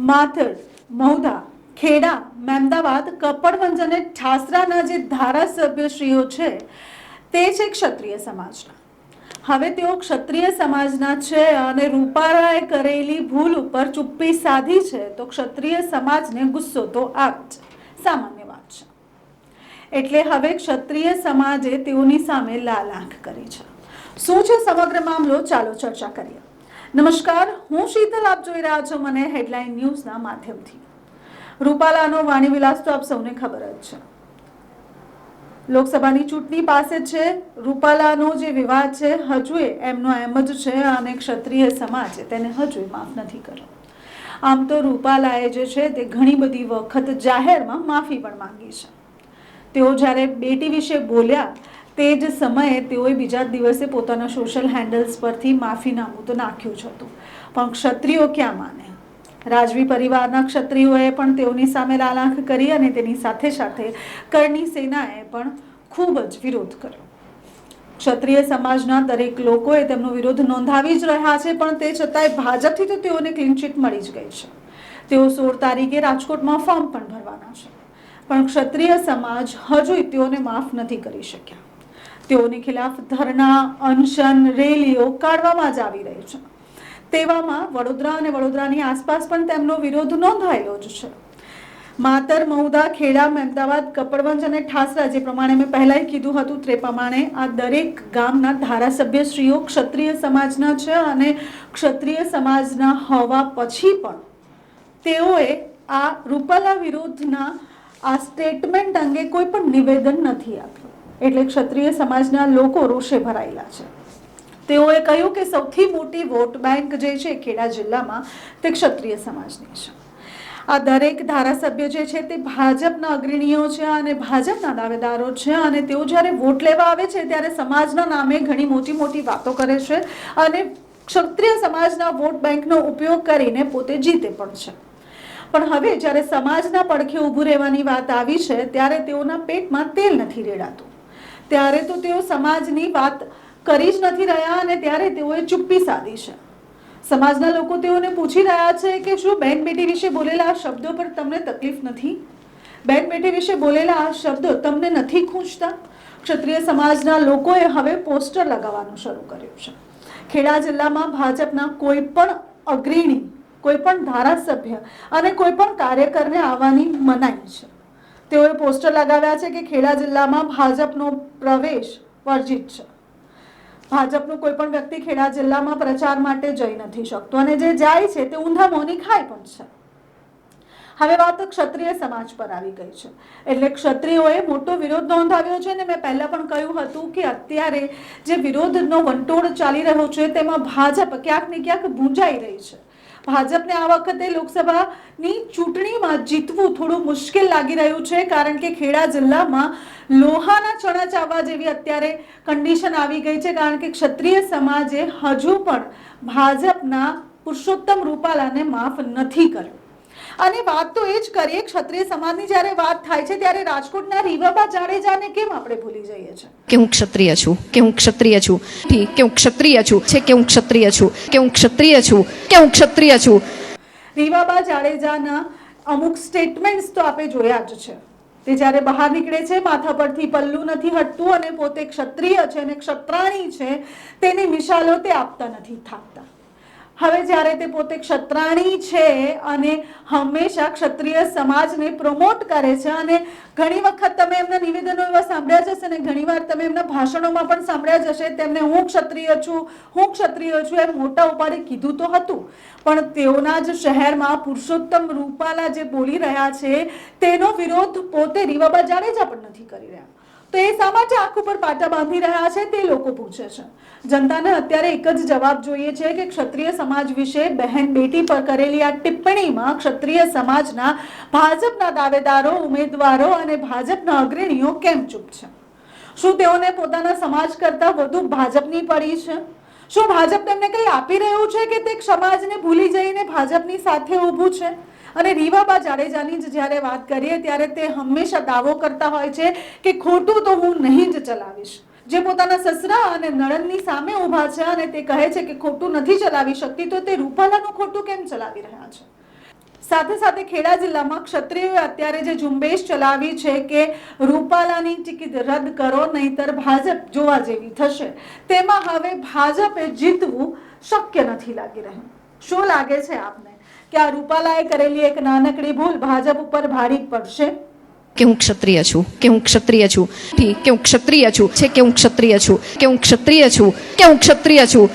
માથર, મહુધા, ખેડા, મહેમદાવાદ, કપડવંજ અને ઠાસરાના જે ધારાસભ્યશ્રીઓ છે તે છે ક્ષત્રિય સમાજના. હવે તેઓ ક્ષત્રિય સમાજના છે અને રૂપાલાએ કરેલી ભૂલ ઉપર ચુપ્પી સાધી છે તો ક્ષત્રિય સમાજને ગુસ્સો તો આવે છે, સામાન્ય વાત છે. એટલે હવે ક્ષત્રિય સમાજે તેઓની સામે લાલ આંખ કરી છે. શું છે સમગ્ર મામલો, ચાલો ચર્ચા કરીએ. નમસ્કાર, હું શીતલ, આપ જોઈ રહ્યા છો મને હેડલાઇન ન્યૂઝના માધ્યમથી. રૂપાલાનો વાણી વિલાસ તો આપ સૌને ખબર જ છે. લોકસભાની ચૂંટણી પાસે છે. રૂપાલાનો જે વિવાદ છે હજુ એમનો એમ જ છે અને ક્ષત્રિય સમાજે તેને હજુ માફ નથી કર્યો. આમ તો રૂપાલાએ જે છે તે ઘણી બધી વખત જાહેરમાં માફી પણ માંગી છે. તેઓ જ્યારે બેટી વિશે બોલ્યા તે જ સમયે તેઓએ બીજા દિવસે પોતાના સોશિયલ હેન્ડલ્સ પરથી માફીનામું તો નાખ્યું જ હતું, પણ ક્ષત્રિયો ક્યાં માને. રાજવી પરિવારના ક્ષત્રિયોએ પણ તેઓની સામે લાલ આંખ કરી અને તેની સાથે સાથે કરણી સેનાએ પણ ખૂબ જ વિરોધ કર્યો. ક્ષત્રિય સમાજના દરેક લોકોએ તેમનો વિરોધ નોંધાવી જ રહ્યા છે, પણ તે છતાંય ભાજપથી તો તેઓને ક્લીન ચીટ મળી જ ગઈ છે. તેઓ 16 તારીખે રાજકોટમાં ફોર્મ પણ ભરવાના છે, પણ ક્ષત્રિય સમાજ હજુ તેઓને માફ નથી કરી શક્યા. તેઓની ખિલાફ ધરણા, અનશન, રેલીઓ કાઢવામાં જ આવી રહી છે. તેવામાં વડોદરા અને વડોદરાની આસપાસ પણ તેમનો વિરોધ નોંધાયેલો જ છે. માતર, મહુધા, ખેડા, મહેમદાવાદ, કપડવંજ અને ઠાસરા, જે પ્રમાણે મેં પહેલાં કીધું હતું તે પ્રમાણે આ દરેક ગામના ધારાસભ્યશ્રીઓ ક્ષત્રિય સમાજના છે અને ક્ષત્રિય સમાજના હોવા પછી પણ તેઓએ આ રૂપાલા વિરુદ્ધના આ સ્ટેટમેન્ટ અંગે કોઈ પણ નિવેદન નથી આપ્યું. એટલે ક્ષત્રિય સમાજના લોકો રોષે ભરાયેલા છે. તેઓએ કહ્યું કે સૌથી મોટી વોટ બેંક જે છે ખેડા જિલ્લામાં તે ક્ષત્રિય સમાજની છે. આ દરેક ધારાસભ્ય જે છે તે ભાજપના અગ્રણીઓ છે અને ભાજપના દાવેદારો છે અને તેઓ જ્યારે વોટ લેવા આવે છે ત્યારે સમાજના નામે ઘણી મોટી મોટી વાતો કરે છે અને ક્ષત્રિય સમાજના વોટ બેંકનો ઉપયોગ કરીને પોતે જીતે પણ છે. પણ હવે જ્યારે સમાજના પડખે ઊભું રહેવાની વાત આવી છે ત્યારે તેઓના પેટમાં તેલ નથી રેડાતું. ત્યારે તો તેઓ સમાજની વાત કરી જ નથી રહ્યા અને ત્યારે તેઓએ ચુપ્પી સાધી છે. સમાજના લોકો તેઓને પૂછી રહ્યા છે કે શું બેન બેટી વિશે બોલેલા આ શબ્દો પર તમને તકલીફ નથી? બેન બેટી વિશે બોલેલા આ શબ્દો તમને નથી ખૂંચતા? ક્ષત્રિય સમાજના લોકોએ હવે પોસ્ટર લગાવવાનું શરૂ કર્યું છે. ખેડા જિલ્લામાં ભાજપના કોઈ પણ અગ્રણી, કોઈ પણ ધારાસભ્ય અને કોઈ પણ કાર્યકરને આવવાની મનાઈ છે. તેઓએ પોસ્ટર લગાવ્યા છે કે ખેડા જિલ્લામાં ભાજપનો પ્રવેશ વર્જિત છે. ભાજપનો કોઈ પણ વ્યક્તિ ખેડા જિલ્લામાં પ્રચાર માટે જઈ નથી શકતો અને જે જાય છે તે ઊંધા મોની ખાય પણ છે. હવે વાત ક્ષત્રિય સમાજ પર આવી ગઈ છે. એટલે ક્ષત્રિયોએ મોટો વિરોધ નોંધાવ્યો છે અને મેં પહેલા પણ કહ્યું હતું કે અત્યારે જે વિરોધનો વંટોળ ચાલી રહ્યો છે તેમાં ભાજપ ક્યાંક ને ક્યાંક ભૂંજાઈ રહી છે. ભાજપને આ વખતે લોકસભાની ચૂંટણીમાં જીતવું થોડું મુશ્કેલ લાગી રહ્યું છે, કારણ કે ખેડા જિલ્લામાં લોહાના ચણા ચાવવા જેવી અત્યારે કન્ડિશન આવી ગઈ છે, કારણ કે ક્ષત્રિય સમાજે હજુ પણ ભાજપના પુરુષોત્તમ રૂપાલાને માફ નથી કર્યો. અને વાત તો એ જ કરીએ, ક્ષત્રિય સમાજની જ્યારે વાત થાય છે ત્યારે રાજકોટના રીવાબા જાડેજાને કેમ આપણે ભૂલી જઈએ છીએ કે હું ક્ષત્રિય છું, કે હું ક્ષત્રિય છું, કે હું ક્ષત્રિય છું, છે કે હું ક્ષત્રિય છું, કે હું ક્ષત્રિય છું, કે હું ક્ષત્રિય છું. રીવાબા જાડેજાના અમુક સ્ટેટમેન્ટ્સ તો આપણે જોયા જ છે. તે જ્યારે બહાર નીકળે છે માથા પરથી પલ્લું નથી હટતું અને પોતે ક્ષત્રિય છે અને ક્ષત્રાણી છે તેની મિસાલો તે આપતા નથી થાકતા. હવે જ્યારે તે પોતે ક્ષત્રાણી છે અને હંમેશા ક્ષત્રિય સમાજને પ્રમોટ કરે છે અને ઘણી વખત તમે એમના નિવેદનો એવા સાંભળ્યા જ હશે અને ઘણીવાર તમે એમના ભાષણોમાં પણ સાંભળ્યા જ હશે, તેમને હું ક્ષત્રિય છું, હું ક્ષત્રિય છું એમ મોટા ઉપાડે કીધું તો હતું, પણ તેઓના જ શહેરમાં પુરુષોત્તમ રૂપાલા જે બોલી રહ્યા છે તેનો વિરોધ પોતે રીવાબા જાડેજા પણ નથી કરી રહ્યા. તો એ શા માટે આંખ ઉપર પાટા બાંધી રહ્યા છે તે લોકો પૂછે છે. જનતાને અત્યારે એક જ જવાબ જોઈએ છે કે ક્ષત્રિય સમાજ વિશે બહેન બેટી પર કરેલી આ ટિપ્પણીમાં ક્ષત્રિય સમાજના ભાજપના દાવેદારો, ઉમેદવારો અને ભાજપના અગ્રણીઓ કેમ ચૂપ છે? શું તેઓને પોતાના સમાજ કરતા વધુ ભાજપની પડી છે? શું ભાજપ તેમને કંઈ આપી રહ્યું છે કે તે સમાજને ભૂલી જઈને ભાજપની સાથે ઊભું છે? અને રીવાબા જાડેજાની જ જ્યારે વાત કરીએ ત્યારે તે હંમેશા દાવો કરતા હોય છે કે ખોટું તો હું નહીં જ ચલાવીશ. જે પોતાના સસરા અને નણંદની સામે ઊભા છે અને તે કહે છે કે ખોટું નથી ચલાવી શકતી, તો તે રૂપાલાનું ખોટું કેમ ચલાવી રહ્યા છે? સાથે સાથે ખેડા જિલ્લામાં ક્ષત્રિયોએ અત્યારે જે ઝુંબેશ ચલાવી છે કે રૂપાલાની ટિકિટ રદ કરો નહીતર ભાજપ જોવા જેવી થશે, તેમાં હવે ભાજપે જીતવું શક્ય નથી લાગી રહ્યું. શું લાગે છે આપને કે આ રૂપાલાએ કરેલી એક નાનકડી ભૂલ ભાજપ ઉપર ભારી પડશે? કે હું ક્ષત્રિય છું, કે હું ક્ષત્રિય છું, કે હું ક્ષત્રિય છું, છે કે હું ક્ષત્રિય છું, કે હું ક્ષત્રિય છું, કે હું ક્ષત્રિય છું,